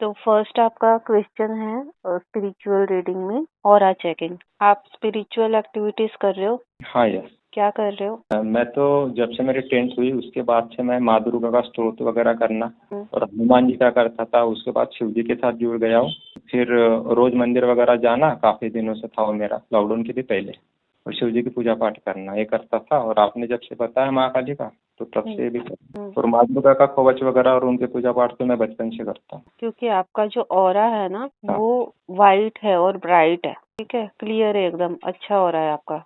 तो फर्स्ट आपका क्वेश्चन है स्पिरिचुअल रीडिंग में ऑरा चेकिंग। आप स्पिरिचुअल एक्टिविटीज कर रहे हो? हाँ यस। क्या कर रहे हो? मैं तो जब से मेरी 10th हुई उसके बाद से मैं माँ दुर्गा का स्तोत्र वगैरह करना और हनुमान जी का करता था। उसके बाद शिव जी के साथ जुड़ गया हूँ। फिर रोज मंदिर वगैरह जाना काफी दिनों से था वो मेरा, लॉकडाउन के भी पहले। और शिव जी की पूजा पाठ करना ये करता था। और आपने जब से बताया माँ काली का तो तब से भी करता हूँ। और माँ दुर्गा का कवच वगैरह और उनके पूजा पाठ तो मैं बचपन से करता हूँ। क्योंकि आपका जो ऑरा है ना हाँ। वो वाइट है और ब्राइट है, ठीक है, क्लियर है, एकदम अच्छा ऑरा है आपका।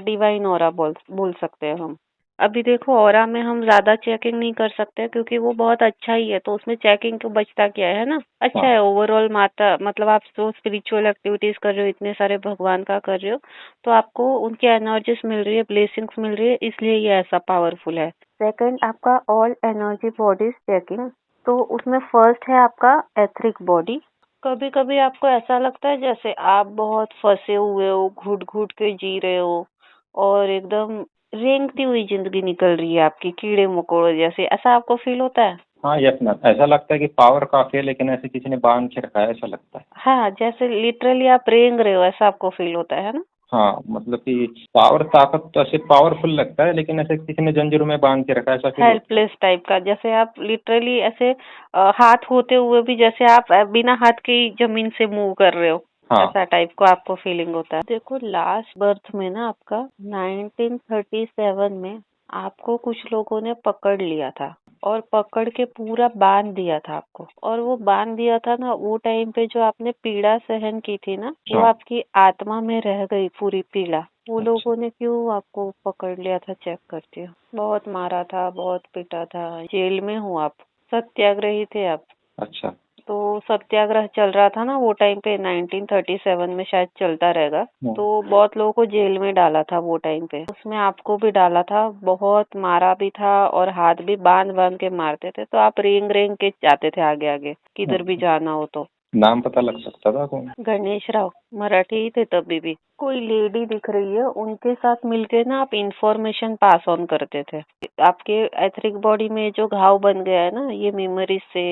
डिवाइन ऑरा बोल सकते हैं हम। अभी देखो ऑरा में हम ज्यादा चेकिंग नहीं कर सकते क्योंकि वो बहुत अच्छा ही है, तो उसमें चेकिंग तो बचता क्या है ना। अच्छा है ओवरऑल माता, मतलब आप जो स्पिरिचुअल एक्टिविटीज कर रहे हो, इतने सारे भगवान का कर रहे हो, तो आपको उनकी एनर्जीज मिल रही है, ब्लेसिंग्स मिल रही है, इसलिए ये ऐसा पावरफुल है। सेकंड आपका ऑल एनर्जी बॉडीज चेकिंग, तो उसमें फर्स्ट है आपका एथरिक बॉडी। कभी कभी आपको ऐसा लगता है जैसे आप बहुत फंसे हुए हो, घुट घुट के जी रहे हो और एकदम रेंगती हुई जिंदगी निकल रही है आपकी, कीड़े मकोड़े जैसे, ऐसा आपको फील होता है? हाँ यस मैम, ऐसा लगता है कि पावर काफी है लेकिन ऐसे किसी ने बांध के रखा है ऐसा लगता है। हाँ, जैसे लिटरली आप रेंग रहे हो ऐसा आपको फील होता है ना? हाँ मतलब कि पावर ताकत तो ऐसे पावरफुल लगता है लेकिन ऐसे किसी ने जंजीरों में बांध के रखा है ऐसा फील होता है। हेल्पलेस टाइप का, जैसे आप लिटरली ऐसे हाथ होते हुए भी जैसे आप बिना हाथ के ही जमीन से मूव कर रहे हो, हाँ ऐसा टाइप को आपको फीलिंग होता है। देखो लास्ट बर्थ में ना आपका 1937 में आपको कुछ लोगों ने पकड़ लिया था और पकड़ के पूरा बांध दिया था आपको, और वो बांध दिया था ना, वो टाइम पे जो आपने पीड़ा सहन की थी ना, वो हाँ। आपकी आत्मा में रह गई पूरी पीड़ा। वो लोगों ने क्यों आपको पकड़ लिया था, चेक करती हो? बहुत मारा था, बहुत पीटा था, जेल में हूँ आप, सत्याग्रही थे आप। अच्छा। तो सत्याग्रह चल रहा था ना वो टाइम पे, 1937 में शायद चलता रहेगा। तो बहुत लोगों को जेल में डाला था वो टाइम पे, उसमें आपको भी डाला था, बहुत मारा भी था और हाथ भी बांध बांध के मारते थे, तो आप रेंग रेंग के जाते थे आगे आगे, किधर भी जाना हो तो। नाम पता लग सकता था कौन? गणेश राव, मराठी ही थे तभी भी। कोई लेडी दिख रही है, उनके साथ मिलके ना आप इंफॉर्मेशन पास ऑन करते थे। आपके एथरिक बॉडी में जो घाव बन गया है ना, ये मेमोरीज से,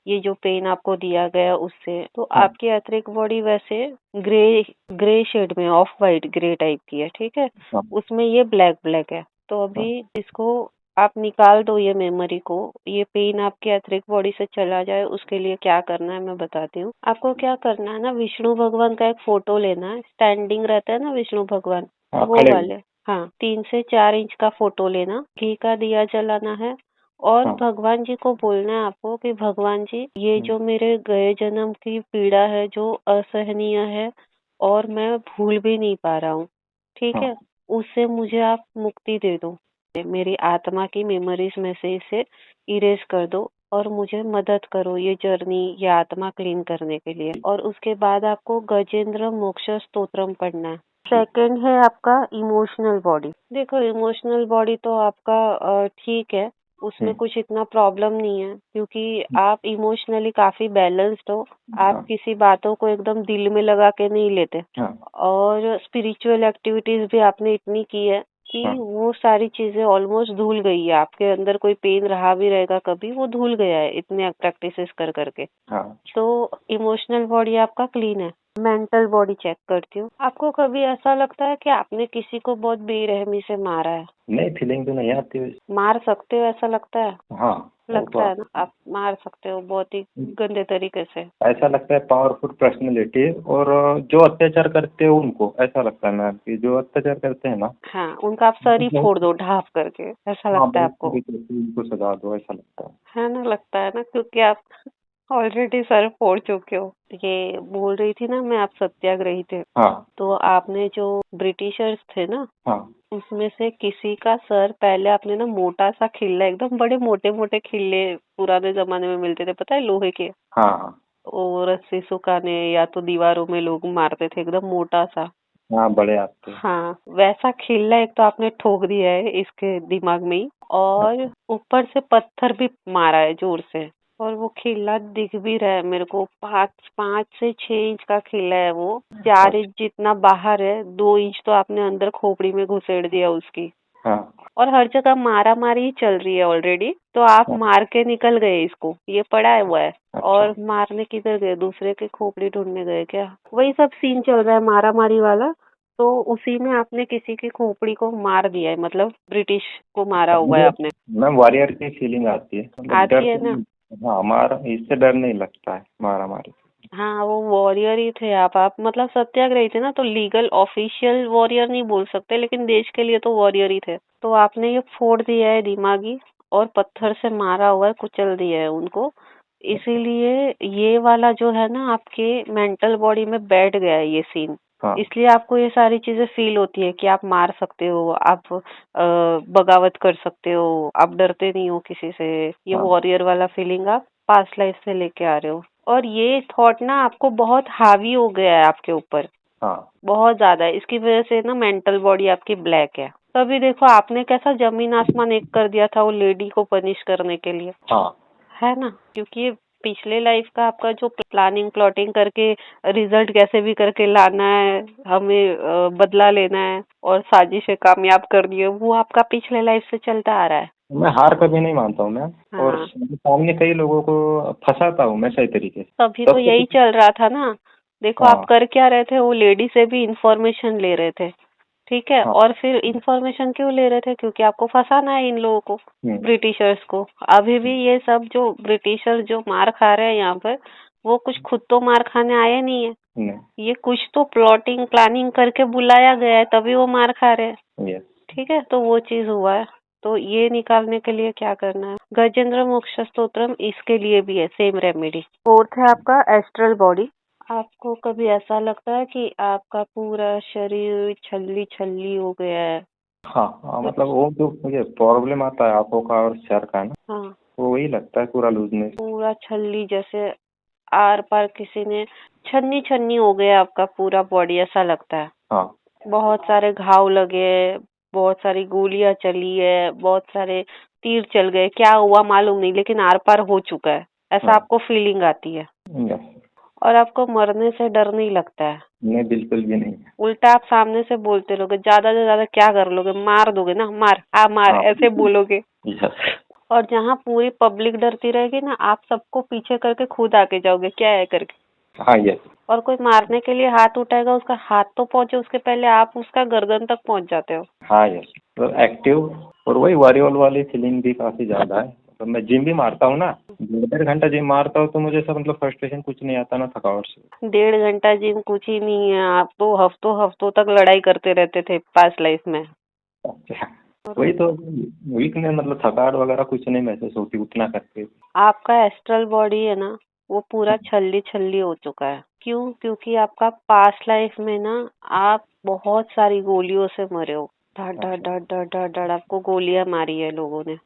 ये जो पेन आपको दिया गया उससे, तो आपकी एथरिक बॉडी वैसे ग्रे ग्रे शेड में, ऑफ वाइट ग्रे टाइप की है, ठीक है, उसमें ये ब्लैक ब्लैक है। तो अभी इसको आप निकाल दो, ये मेमोरी को, ये पेन आपके एथरिक बॉडी से चला जाए, उसके लिए क्या करना है मैं बताती हूँ आपको। क्या करना है ना, विष्णु भगवान का एक फोटो लेना है, स्टैंडिंग रहता है ना विष्णु भगवान, वो वाले, हाँ, 3 से 4 इंच का फोटो लेना, घी का दिया जलाना है और भगवान जी को बोलना है आपको कि भगवान जी, ये जो मेरे गए जन्म की पीड़ा है जो असहनीय है और मैं भूल भी नहीं पा रहा हूँ, ठीक है, उससे मुझे आप मुक्ति दे दो, मेरी आत्मा की मेमोरीज में से इसे इरेज कर दो और मुझे मदद करो ये जर्नी, ये आत्मा क्लीन करने के लिए। और उसके बाद आपको गजेंद्र मोक्ष स्तोत्रम पढ़ना है। सेकंड है आपका इमोशनल बॉडी। देखो इमोशनल बॉडी तो आपका ठीक है, उसमें कुछ इतना प्रॉब्लम नहीं है क्योंकि आप इमोशनली काफी बैलेंस्ड हो, आप किसी बातों को एकदम दिल में लगा के नहीं लेते, और स्पिरिचुअल एक्टिविटीज भी आपने इतनी की है कि वो सारी चीजें ऑलमोस्ट धुल गई है, आपके अंदर कोई पेन रहा भी रहेगा कभी, वो धुल गया है इतने प्रैक्टिसेस कर करके। तो इमोशनल बॉडी आपका क्लीन है। मेंटल बॉडी चेक करती हूँ, आपको कभी ऐसा लगता है कि आपने किसी को बहुत बेरहमी से मारा है? नहीं, फीलिंग तो नहीं आती। मार सकते हो ऐसा लगता है? हाँ लगता है ना, आप मार सकते हो बहुत ही गंदे तरीके से। ऐसा लगता है पावरफुल पर्सनैलिटी, और जो अत्याचार करते हैं उनको ऐसा लगता है मैम कि जो अत्याचार करते हैं ना, हाँ, उनका आप सर ही फोड़ दो ढाप करके, ऐसा लगता है आपको? उनको सजा दो ऐसा लगता है ना, लगता है ना, क्योंकि आप ऑलरेडी सर फोड़ चुके हो। ये बोल रही थी ना मैं, आप सत्याग्रही थे। तो आपने जो ब्रिटिशर्स थे ना, उसमें से किसी का सर पहले आपने ना मोटा सा खिल्ला, एकदम बड़े मोटे मोटे खिल्ले पुराने जमाने में मिलते थे, पता है, लोहे के, और रस्सी सुखाने या तो दीवारों में लोग मारते थे, एकदम मोटा सा। बड़े आपके। हाँ, वैसा खिल्ला एक तो आपने ठोक दिया है इसके दिमाग में ही, और ऊपर से पत्थर भी मारा है जोर से, और वो खिल्ला दिख भी रहा है मेरे को, 5 से 6 इंच का खिल्ला है वो, 4 इंच जितना बाहर है, 2 इंच तो आपने अंदर खोपड़ी में घुसेड़ दिया उसकी। हाँ और हर जगह मारा मारी ही चल रही है ऑलरेडी, तो आप हाँ, मार के निकल गए इसको, ये पड़ा हुआ है। अच्छा और मारने किधर गए, दूसरे की खोपड़ी ढूंढने गए क्या? वही सब सीन चल रहा है मारा मारी वाला। तो उसी में आपने किसी की खोपड़ी को मार दिया है, मतलब ब्रिटिश को मारा हुआ है मुझे आपने। मैम वॉरियर की फीलिंग आती है, मतलब आती डर है तो ना? नहीं। हाँ, मार इससे डर नहीं लगता है मारा मारी से। हाँ, वो वॉरियर ही थे आप मतलब सत्याग्रही थे ना, तो लीगल ऑफिशियल वॉरियर नहीं बोल सकते, लेकिन देश के लिए तो वॉरियर ही थे। तो आपने ये फोड़ दिया है दिमागी, और पत्थर से मारा हुआ है, कुचल दिया है उनको। इसीलिए ये वाला जो है ना, आपके मेंटल बॉडी में बैठ गया है ये सीन। हाँ इसलिए आपको ये सारी चीजें फील होती है कि आप मार सकते हो, आप बगावत कर सकते हो, आप डरते नहीं हो किसी से। ये हाँ वॉरियर वाला फीलिंग आप पास्ट लाइफ से लेके आ रहे हो। और ये थॉट ना आपको बहुत हावी हो गया है आपके ऊपर, हाँ बहुत ज्यादा है। इसकी वजह से ना मेंटल बॉडी आपकी ब्लैक है। तभी देखो आपने कैसा जमीन आसमान एक कर दिया था वो लेडी को पनिश करने के लिए, हाँ है ना? क्योंकि ये पिछले लाइफ का आपका जो प्लानिंग प्लॉटिंग करके रिजल्ट कैसे भी करके लाना है, हमें बदला लेना है और साजिशें कामयाब करनी है, वो आपका पिछले लाइफ से चलता आ रहा है। मैं हार कभी नहीं मानता हूँ मैं। और हाँ, सामने कई लोगों को फंसाता हूँ मैं सही तरीके से। तभी तो तब तो यही कुछ। चल रहा था ना। देखो आप हाँ कर क्या रहे थे, वो लेडी से भी इंफॉर्मेशन ले रहे थे, ठीक है? हाँ। और फिर इंफॉर्मेशन क्यों ले रहे थे? क्योंकि आपको फंसाना है इन लोगों को, हम्म, ब्रिटिशर्स को। अभी भी ये सब जो ब्रिटिशर्स जो मार खा रहे हैं यहाँ पर, वो कुछ खुद तो मार खाने आए नहीं है। नहीं। ये कुछ तो प्लॉटिंग प्लानिंग करके बुलाया गया है, तभी वो मार खा रहे हैं। यस। ठीक है, तो वो चीज हुआ है। तो ये निकालने के लिए क्या करना है, गजेंद्र मोक्ष स्तोत्रम इसके लिए भी है, सेम रेमेडी। फोर्थ है आपका एस्ट्रल बॉडी। आपको कभी ऐसा लगता है कि आपका पूरा शरीर छल्ली छल्ली हो गया है? हाँ हाँ, मतलब कुछ, वो जो मुझे प्रॉब्लम आता है आंखों का और सर का ना, हाँ, वो वही लगता है पूरा लूजनेस। पूरा छल्ली जैसे आर पार किसी ने छन्नी छन्नी हो गया आपका पूरा बॉडी, ऐसा लगता है। हाँ बहुत सारे घाव लगे हैं, बहुत सारी गोलियां चली है, बहुत सारे तीर चल गए, क्या हुआ मालूम नहीं, लेकिन आर पार हो चुका है, ऐसा हाँ। आपको फीलिंग आती है। यस। और आपको मरने से डर नहीं लगता है। नहीं, बिल्कुल भी नहीं। उल्टा आप सामने से बोलते रहोगे, ज्यादा से ज्यादा क्या कर लोगे, मार दोगे ना, मार आ मार, हाँ ऐसे बोलोगे। यस। और जहाँ पूरी पब्लिक डरती रहेगी ना, आप सबको पीछे करके खुद आके जाओगे, क्या है करके। हाँ यस। और कोई मारने के लिए हाथ उठाएगा, उसका हाथ तो पहुंचे उसके पहले आप उसका गर्दन तक पहुंच जाते हो। हाँ यस, मतलब एक्टिव। और वही वॉरियोल वाली फीलिंग भी काफी ज्यादा है। तो मैं जिम भी मारता हूँ ना, 1.5 घंटा जिम मारता हूँ तो मुझे सब मतलब फ्रस्ट्रेशन कुछ नहीं आता ना, थकावट से। 1.5 घंटा जिम कुछ ही नहीं है, आप तो हफ्तों हफ्तों तक लड़ाई करते रहते थे पास्ट लाइफ में। अच्छा, वही तो। वीकनेस मतलब थकावट वगैरह कुछ नहीं महसूस होती उतना करके। आपका एस्ट्रल बॉडी है ना, वो पूरा छल्ली छल्ली हो चुका है। क्यों? क्योंकि आपका पास्ट लाइफ में ना, आप बहुत सारी गोलियों से मरे हो। धड़ धड़ अच्छा धड़ धड़ धड़ धड़ आपको गोलियां मारी है लोगों ने,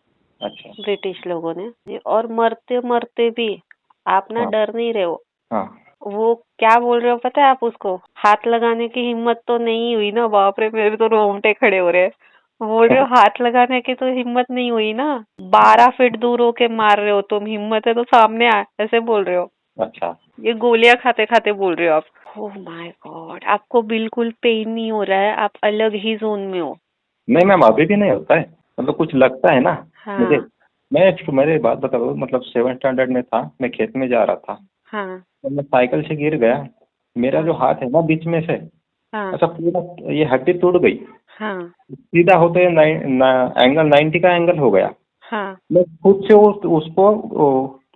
अच्छा। ब्रिटिश लोगों ने। और मरते मरते भी आप ना हाँ डर नहीं रहे हो। हाँ। वो क्या बोल रहे हो पता है आप उसको? हाथ लगाने की हिम्मत तो नहीं हुई ना? बाप रे, मेरे तो रोंगटे खड़े हो रहे हैं। बोल रहे हो हाथ लगाने की तो हिम्मत नहीं हुई ना? 12 फीट दूर होके मार रहे हो तुम, हिम्मत है तो सामने आ, ऐसे बोल रहे हो। अच्छा। ये गोलियां खाते खाते बोल रहे हो आप। ओह माय गॉड, आपको बिल्कुल पेन नहीं हो रहा है, आप अलग ही जोन में हो। नहीं मैम, अभी भी नहीं होता है, मतलब कुछ लगता है ना मुझे। हाँ मेरे बात बताओ, मतलब 7 स्टैंडर्ड में था, मैं खेत में जा रहा था, हाँ तो मैं साइकिल से गिर गया। मेरा जो हाँ हाथ है ना बीच में से, हाँ अच्छा पूरा ये हड्डी टूट गई। हाँ सीधा होते एंगल 90 का एंगल हो गया। हाँ मैं खुद से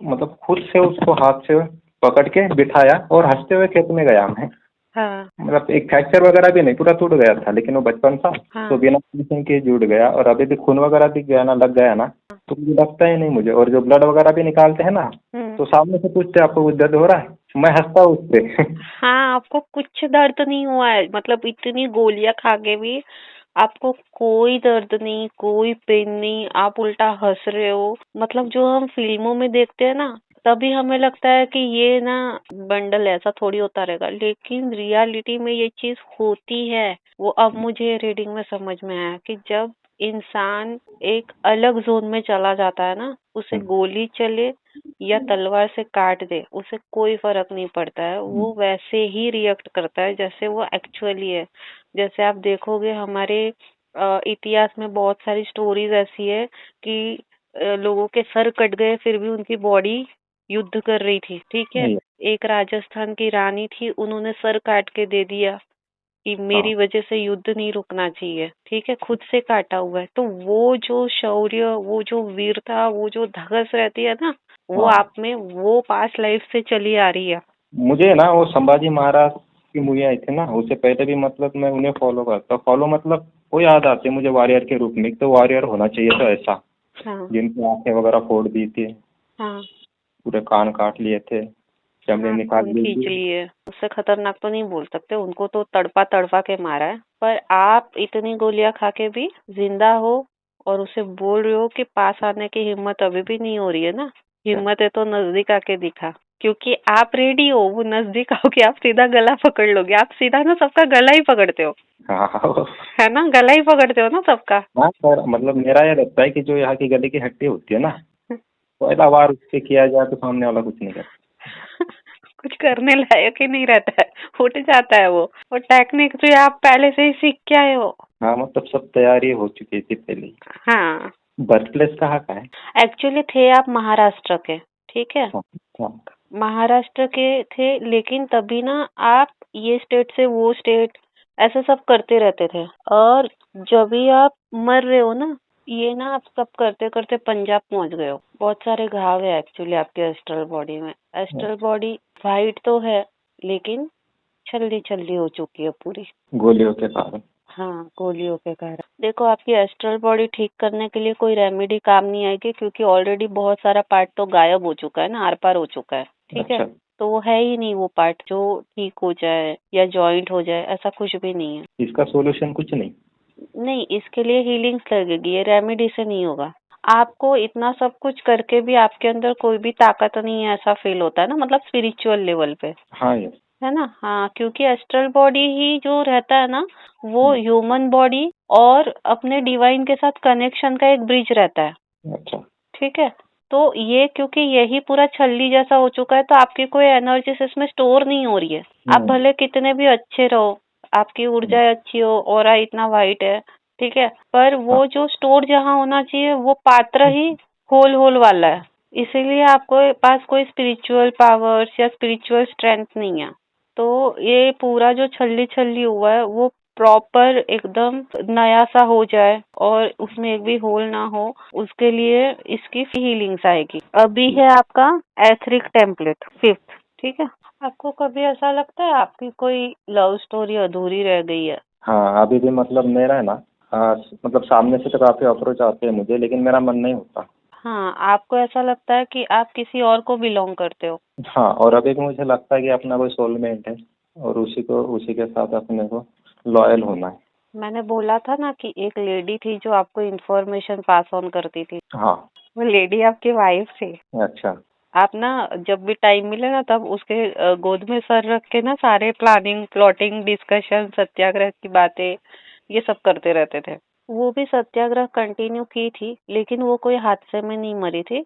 मतलब खुद से उसको हाथ से पकड़ के बिठाया और हंसते हुए खेत में गया मैं। हाँ मतलब एक फ्रैक्चर वगैरह भी नहीं, पूरा टूट गया था, लेकिन वो बचपन था तो हाँ बिना टेंशन के जुड़ गया। और अभी भी खून वगैरह दिख गया ना, लग गया ना, तो मुझे लगता ही नहीं मुझे। और जो ब्लड वगैरह भी निकालते हैं ना, हम्म। तो सामने से पूछते हैं आपको कुछ दर्द हो रहा है, मैं हंसता हूँ उससे। हाँ, आपको कुछ दर्द नहीं हुआ है, मतलब इतनी गोलियां खा के भी आपको कोई दर्द नहीं, कोई पेन नहीं, आप उल्टा हंस रहे हो। मतलब जो हम फिल्मों में देखते हैं ना, तभी हमें लगता है कि ये ना बंडल ऐसा थोड़ी होता रहेगा, लेकिन रियलिटी में ये चीज होती है। वो अब मुझे रीडिंग में समझ में आया कि जब इंसान एक अलग जोन में चला जाता है ना, उसे गोली चले या तलवार से काट दे, उसे कोई फर्क नहीं पड़ता है, वो वैसे ही रिएक्ट करता है जैसे वो एक्चुअली है। जैसे आप देखोगे हमारे इतिहास में बहुत सारी स्टोरीज ऐसी है कि लोगों के सर कट गए फिर भी उनकी बॉडी युद्ध कर रही थी, ठीक है। नहीं, एक राजस्थान की रानी थी, उन्होंने सर काट के दे दिया कि हाँ मेरी वजह से युद्ध नहीं रुकना चाहिए, ठीक है, खुद से काटा हुआ है। तो वो जो शौर्य, वो जो वीरता, वो जो धगस रहती है ना, वो हाँ। आप में वो पास्ट लाइफ से चली आ रही है। मुझे ना वो संभाजी महाराज की मूवी आई थी ना, उससे पहले भी मतलब मैं उन्हें फॉलो करता, फॉलो मतलब वो याद आते मुझे वॉरियर के रूप में। एक तो वॉरियर होना चाहिए था ऐसा, हाँ जिनकी आंखें वगैरह फोड़ दी थी, हाँ पूरे कान काट लिए थे, चमड़ी हाँ, निकाल खून ली खींच थी। लिए। उससे खतरनाक तो नहीं बोल सकते, उनको तो तड़पा तड़पा के मारा है। पर आप इतनी गोलियां खा के भी जिंदा हो और उसे बोल रहे हो कि पास आने की हिम्मत अभी भी नहीं हो रही है ना। हिम्मत है तो नजदीक आके दिखा, क्योंकि आप रेडी हो। वो नजदीक आओगे आप सीधा गला पकड़ लोगे, आप सीधा ना सबका गला ही पकड़ते हो, हाँ हाँ। है ना, गला ही पकड़ते हो ना सबका। हाँ सर, मतलब मेरा ये रहता है कि जो यहाँ की गले की हड्डी होती है ना, पहला वार उससे किया जाए तो सामने वाला कुछ नहीं करता। कुछ करने लायक ही नहीं रहता है, उठ जाता है वो। और टेक्निक जो आप पहले से ही सीख के आए हो। हाँ मतलब सब तैयारी हो चुकी थी पहले ही। हाँ, बर्थ प्लेस कहाँ का है? एक्चुअली थे आप महाराष्ट्र के, ठीक है। हाँ हाँ। महाराष्ट्र के थे, लेकिन तभी ना आप ये स्टेट से वो स्टेट ऐसा सब करते रहते थे। और जब भी आप मर रहे हो ना, ये ना आप सब करते करते पंजाब पहुंच गए हो। बहुत सारे घाव है एक्चुअली आपके एस्ट्रल बॉडी में। एस्ट्रल बॉडी वाइट तो है, लेकिन छल्ली छल्ली हो चुकी है पूरी। गोलियों के कारण। हाँ, गोलियों के कारण। देखो, आपकी एस्ट्रल बॉडी ठीक करने के लिए कोई रेमेडी काम नहीं आएगी, क्योंकि ऑलरेडी बहुत सारा पार्ट तो गायब हो चुका है ना, आर पार हो चुका है, ठीक है। अच्छा, तो वो है ही नहीं वो पार्ट जो ठीक हो जाए या जॉइंट हो जाए, ऐसा कुछ भी नहीं है। इसका सॉल्यूशन कुछ नहीं? नहीं, इसके लिए हीलिंग्स लगेगी, ये रेमेडी से नहीं होगा। आपको इतना सब कुछ करके भी आपके अंदर कोई भी ताकत नहीं है, ऐसा फील होता है ना, मतलब स्पिरिचुअल लेवल पे, हाँ ये। है ना। हाँ, क्योंकि एस्ट्रल बॉडी ही जो रहता है ना, वो ह्यूमन बॉडी और अपने डिवाइन के साथ कनेक्शन का एक ब्रिज रहता है, अच्छा। ठीक है। तो ये क्योंकि यही पूरा छल्ली जैसा हो चुका है, तो आपकी कोई एनर्जीज इसमें स्टोर नहीं हो रही है। आप भले कितने भी अच्छे रहो, आपकी ऊर्जा अच्छी हो, ऑरा इतना वाइट है, ठीक है, पर वो जो स्टोर जहाँ होना चाहिए वो पात्र ही होल होल वाला है। इसीलिए आपको पास कोई स्पिरिचुअल पावर्स या स्पिरिचुअल स्ट्रेंथ नहीं है। तो ये पूरा जो छल्ली छल्ली हुआ है वो प्रॉपर एकदम नया सा हो जाए और उसमें एक भी होल ना हो, उसके लिए इसकी हीलिंग्स आएगी। अभी है आपका एथरिक टेम्पलेट 5th, ठीक है। आपको कभी ऐसा लगता है आपकी कोई लव स्टोरी अधूरी रह गई है? हाँ अभी भी मतलब मेरा है ना, मतलब सामने से तो काफी अप्रोच आते हैं मुझे, लेकिन मेरा मन नहीं होता। हाँ, आपको ऐसा लगता है कि आप किसी और को बिलोंग करते हो। हाँ, और अभी भी मुझे लगता है कि अपना कोई सोलमेट है और उसी के साथ अपने को लॉयल होना है। मैंने बोला था ना कि एक लेडी थी जो आपको इन्फॉर्मेशन पास ऑन करती थी, हाँ। वो लेडी आपकी वाइफ थी। अच्छा। आप ना जब भी टाइम मिले ना, तब उसके गोद में सर रख के ना सारे प्लानिंग, प्लॉटिंग, डिस्कशन, सत्याग्रह की बातें ये सब करते रहते थे। वो भी सत्याग्रह कंटिन्यू की थी, लेकिन वो कोई हादसे में नहीं मरी थी,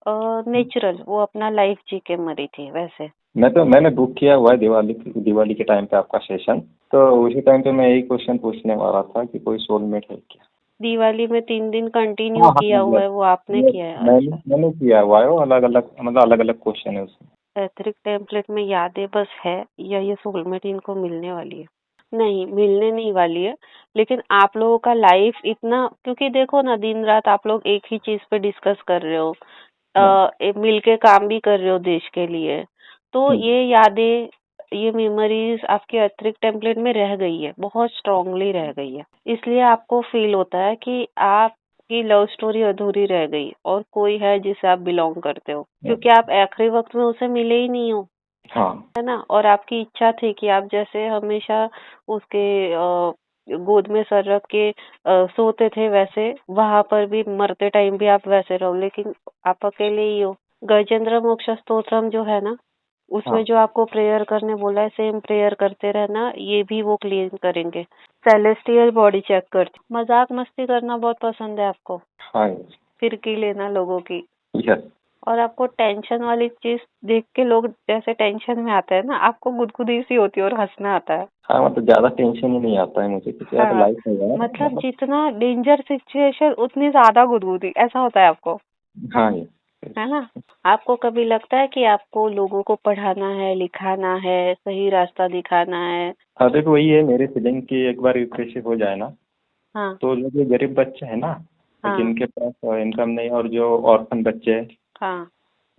नेचुरल वो अपना लाइफ जी के मरी थी वैसे। मैंने बुक किया हुआ है दिवाली के टाइम पे आपका सेशन, तो उसी टाइम पे मैं यही क्वेश्चन पूछने वाला था कि कोई सोलमेट है क्या? दिवाली में 3 दिन कंटिन्यू हाँ हाँ, किया हुआ yes, है, वो आपने yes, किया है? मैंने अच्छा। मैंने किया हुआ है वो, अलग अलग मतलब अलग अलग क्वेश्चन है उसमें। एथरिक टेम्पलेट में यादें बस है, या ये सोलमेट इनको मिलने वाली है? नहीं, मिलने नहीं वाली है। लेकिन आप लोगों का लाइफ इतना, क्योंकि देखो ना, दिन रात आप लोग एक ही चीज पे डिस्कस कर रहे हो, मिल के काम भी कर रहे हो देश के लिए, तो ये यादें, ये मेमोरीज आपके एथरिक टेम्पलेट में रह गई है, बहुत स्ट्रांगली रह गई है। इसलिए आपको फील होता है कि आपकी लव स्टोरी अधूरी रह गई और कोई है जिसे आप बिलोंग करते हो, क्योंकि आप आखिरी वक्त में उसे मिले ही नहीं हो, हाँ है ना। और आपकी इच्छा थी कि आप जैसे हमेशा उसके गोद में सर रख के सोते थे, वैसे वहां पर भी मरते टाइम भी आप वैसे रहो, लेकिन आप अकेले ही हो। गजेंद्र मोक्ष स्तोत्रम जो है ना, उसमें हाँ जो आपको प्रेयर करने बोला है, सेम प्रेयर करते रहना, ये भी वो क्लीन करेंगे। सेलेस्टियल बॉडी चेक करते। मजाक मस्ती करना बहुत पसंद है आपको, हाँ। फिरकी लेना लोगों की, यस। और आपको टेंशन वाली चीज देख के लोग जैसे टेंशन में आते हैं ना, आपको गुदगुदी सी होती है और हंसना आता है। हाँ मतलब ज्यादा टेंशन ही नहीं आता है मुझे, क्योंकि यार हाँ, लाइफ है यार मतलब मतलब। जितना डेंजर सिचुएशन उतनी ज्यादा गुदगुदी, ऐसा होता है आपको, हाँ ये है ना? आपको कभी लगता है कि आपको लोगों को पढ़ाना है, लिखाना है, सही रास्ता दिखाना है? हाँ देखो वही है मेरी फीलिंग कि एक बार यूपीएससी हो जाए ना, हाँ, तो जो ये गरीब बच्चे हैं ना, हाँ, जिनके पास इनकम नहीं, और जो ऑर्फन बच्चे हैं, हाँ,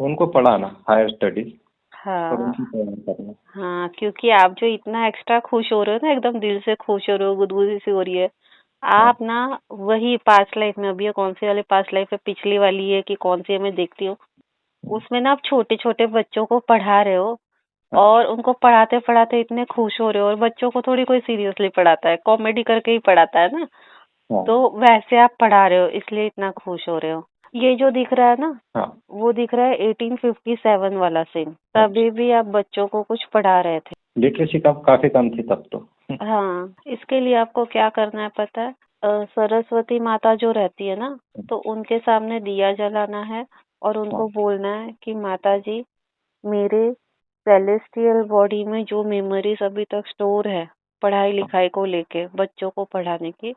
उनको पढ़ाना हायर स्टडीज, और हाँ, उनकी तैयारी करना। हाँ, क्योंकि आप जो इतना एक्स्ट्रा खुश हो रहे हो ना, एकदम दिल से खुश हो रहे हो, गुदगुदी सी हो रही है, हाँ, आप ना वही पास्ट लाइफ में, अभी ये कौन सी वाली पास्ट लाइफ है, पिछली वाली है कि कौन सी है मैं देखती हूँ, उसमें ना आप छोटे छोटे बच्चों को पढ़ा रहे हो और अच्छा। उनको पढ़ाते पढ़ाते इतने खुश हो रहे हो, और बच्चों को थोड़ी कोई सीरियसली पढ़ाता है, कॉमेडी करके ही पढ़ाता है ना, हाँ, तो वैसे आप पढ़ा रहे हो इसलिए इतना खुश हो रहे हो। ये जो दिख रहा है ना, हाँ, वो दिख रहा है 1857 वाला सीन, अच्छा। तभी भी आप बच्चों को कुछ पढ़ा रहे थे। लिटरेसी काफी कम थी तब तो। हाँ, इसके लिए आपको क्या करना है पता है? सरस्वती माता जो रहती है ना, तो उनके सामने दिया जलाना है और हाँ, उनको बोलना है कि माता जी, मेरे सेलेस्टियल बॉडी में जो मेमोरीज अभी तक स्टोर है पढ़ाई हाँ, लिखाई को लेके, बच्चों को पढ़ाने की,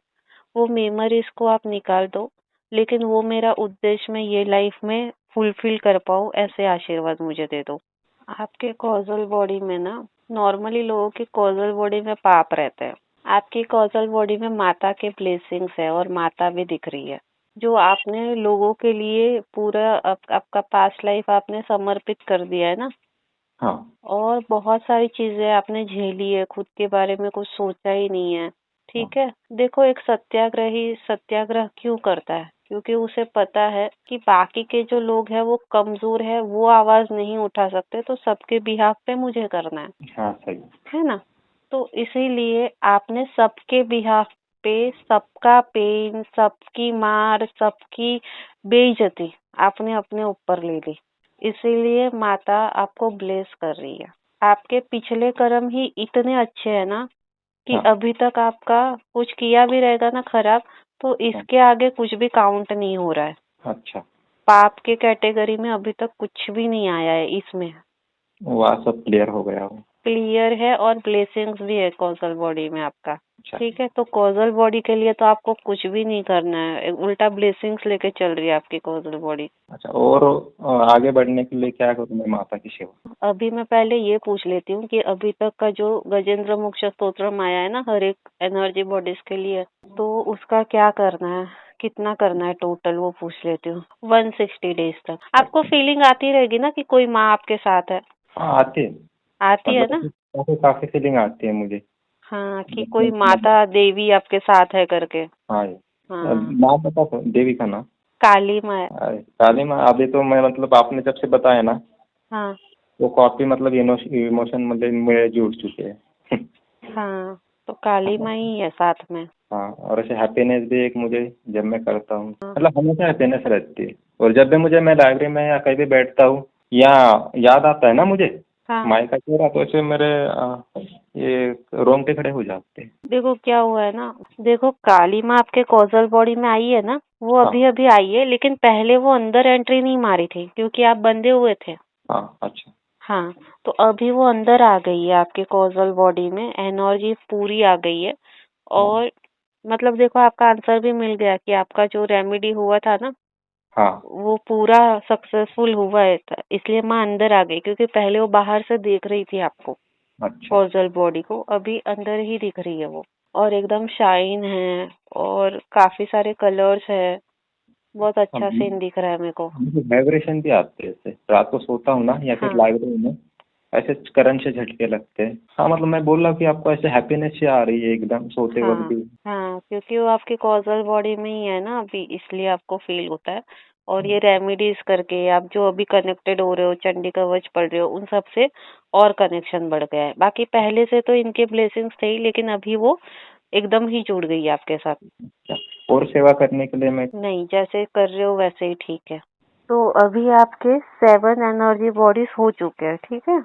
वो मेमोरीज को आप निकाल दो, लेकिन वो मेरा उद्देश्य मैं ये लाइफ में फुलफिल कर पाऊँ, ऐसे आशीर्वाद मुझे दे दो। आपके कॉजल बॉडी में ना, नॉर्मली लोगों की कॉजल बॉडी में पाप रहते हैं, आपकी कॉजल बॉडी में माता के ब्लेसिंग्स है और माता भी दिख रही है। जो आपने लोगों के लिए पूरा आपका पास्ट लाइफ आपने समर्पित कर दिया है ना, हाँ, और बहुत सारी चीजें आपने झेली है, खुद के बारे में कुछ सोचा ही नहीं है। हाँ, ठीक है, देखो एक सत्याग्रही सत्याग्रह क्यों करता है? क्योंकि उसे पता है कि बाकी के जो लोग हैं वो कमजोर है, वो आवाज नहीं उठा सकते, तो सबके बिहाफ पे मुझे करना हाँ सही। है ना? तो इसीलिए आपने सबके बिहाफ पे सबका पेन, सबकी मार, सबकी बेइज्जती आपने अपने ऊपर ले ली। इसीलिए माता आपको ब्लेस कर रही है। आपके पिछले कर्म ही इतने अच्छे हैं ना कि हाँ, अभी तक आपका कुछ किया भी रहेगा ना खराब, तो हाँ, इसके आगे कुछ भी काउंट नहीं हो रहा है। अच्छा। पाप के कैटेगरी में अभी तक कुछ भी नहीं आया है इसमें। वह सब क्लियर हो गया हो। क्लियर है और ब्लेसिंग्स भी है कॉजल बॉडी में आपका। अच्छा। ठीक है, तो कॉजल बॉडी के लिए तो आपको कुछ भी नहीं करना है, उल्टा ब्लेसिंग्स लेके चल रही है आपकी कॉजल बॉडी। अच्छा, और आगे बढ़ने के लिए क्या करूँ मैं माता की सेवा? अभी मैं पहले ये पूछ लेती हूँ कि अभी तक का जो गजेंद्र मोक्ष स्तोत्रम आया है ना हर एक एनर्जी बॉडीज के लिए, तो उसका क्या करना है, कितना करना है टोटल, वो पूछ लेती हूँ। 160 डेज तक आपको अच्छा। फीलिंग आती रहेगी ना कि कोई माँ आपके साथ है? हाँ आती है। आती है मतलब ना? काफी काफी फीलिंग आती है मुझे। हाँ, कि कोई मतलब माता देवी आपके साथ है करके। हाँ हाँ, नाम बता तो देवी का नाम। काली माँ है। अरे काली माँ, अभी तो मैं मतलब आपने जब से बताया ना, हाँ, वो काफी मतलब इमोशन मतलब मेरे जुड़ चुके हैं। हाँ, तो काली माँ ही है साथ में। हाँ, और ऐसे हैप्पीनेस भी एक मुझे, जब मैं करता हूँ हाँ, मतलब हमेशा हैप्पीनेस रहती है। और जब भी मुझे मैं लाइब्रेरी में या कहीं भी बैठता हूँ, या याद आता है ना मुझे हाँ, माई का चेहरा, तो ऐसे मेरे ये रोंगटे खड़े हो जाते हैं। देखो क्या हुआ है ना, देखो काली माँ आपके कॉजल बॉडी में आई है ना, वो हाँ, अभी अभी आई है, लेकिन पहले वो अंदर एंट्री नहीं मारी थी क्योंकि आप बंधे हुए थे। हाँ, अच्छा। हाँ, तो अभी वो अंदर आ गई है आपके कॉजल बॉडी में, एनर्जी पूरी आ गई है। हाँ, और मतलब देखो आपका आंसर भी मिल गया कि आपका जो रेमेडी हुआ था ना, हाँ, वो पूरा सक्सेसफुल हुआ है, इसलिए माँ अंदर आ गई, क्योंकि पहले वो बाहर से देख रही थी आपको, अच्छा। कॉजल बॉडी को, अभी अंदर ही दिख रही है वो, और एकदम शाइन है और काफी सारे कलर्स है, बहुत अब अच्छा सीन दिख रहा है मेरे को। मुझे वाइब्रेशन भी आते हैं, ऐसे रात को सोता हूँ ना या फिर हाँ, लाइब्रेरी में, ऐसे करंट से झटके लगते हैं। हाँ मतलब मैं बोल रहा हूँ कि आपको ऐसे हैप्पीनेस से आ रही है एकदम सोते वक्त हाँ, भी। हाँ, क्योंकि वो आपकी कॉजल बॉडी में ही है ना अभी, इसलिए आपको फील होता है। और ये रेमेडीज करके आप जो अभी कनेक्टेड हो रहे हो, चंडी कवच पढ़ रहे हो, उन सब से और कनेक्शन बढ़ गया है। बाकी पहले से तो इनके ब्लेसिंग्स थे ही, लेकिन अभी वो एकदम ही जुड़ गई है आपके साथ। अच्छा, और सेवा करने के लिए मैं। नहीं, जैसे कर रहे हो वैसे ही ठीक है। तो अभी आपके 7 एनर्जी बॉडीज हो चुके हैं, ठीक है।